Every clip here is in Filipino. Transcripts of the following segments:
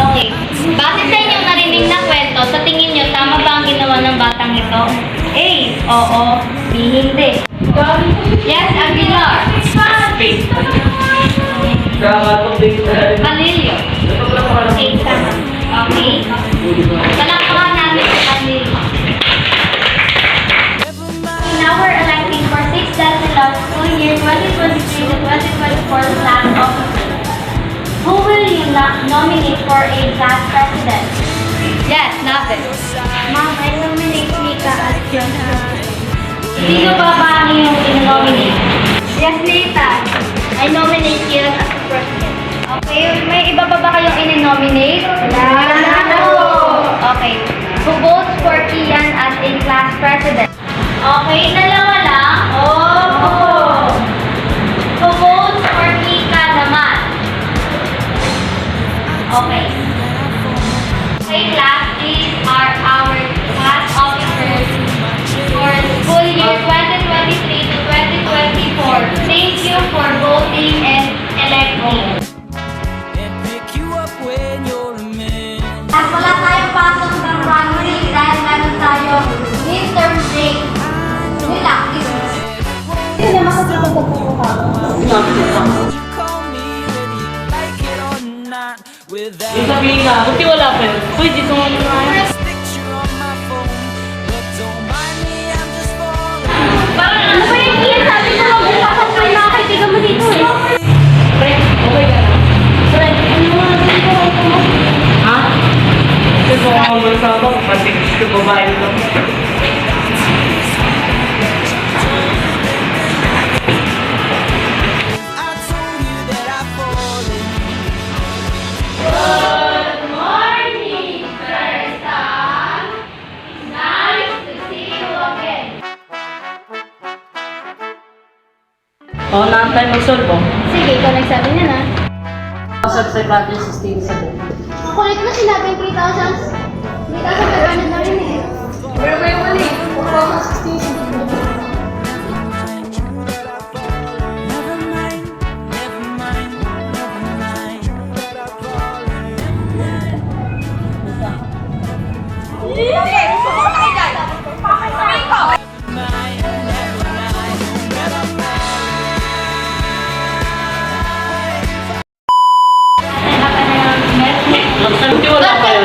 Okay. Base sa inyong narinig na kwento, sa tingin nyo, tama ba ang ginawa ng batang ito? A. Oo. B. Hindi. Yes, Aguilar. Manilio. Okay, tama. Okay. Palakpakan namin si Manilio. Now we're electing for 6th December school year 2023 to 2024 class officer. Who will you nominate for a class president? Yes, Navid. Ma'am, I nominate Mika as president. Sino pa ba ang iyong nominate? Yes, Nathan. I nominate Kian as the president. Okay, may iba pa ba kayong in-nominate? No! Okay. Who votes for Kian as a class president? Okay, dalawa lang. Oh! Who votes for Mika naman? Okay. Okay, class, these are our class officers for school year 2023 to 2024. Thank you for voting and electing. At wala tayong pasok ng primary dahil meron tayong midterm break. Relax. Hindi na makasapagod po ka. Yung sabihin na, buti wala pa yun. Uy, dito mo na. Parang ano ba yung Kian? Sabi mo mag-usapan mo yung mga kaibigan mo dito eh. Pre, okay ka na. Pre, ano nga dito? Ha? Kasi kung ako masabang, matigis ka babae ito. Good morning, Sir Sam. Nice to see you again. Oo, naantay mag-solve oh. Sige, ikaw nagsabi niya na. Kasag sa battery system sa buong. Kulit na sinabi 3,000. 3,500 na rin eh. Pero may mali. Upang 16. Buti wala pa yun.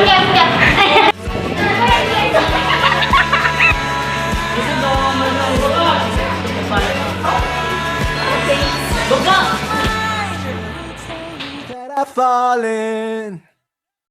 Gusto daw ako mag-alala. Buka! That I've fallen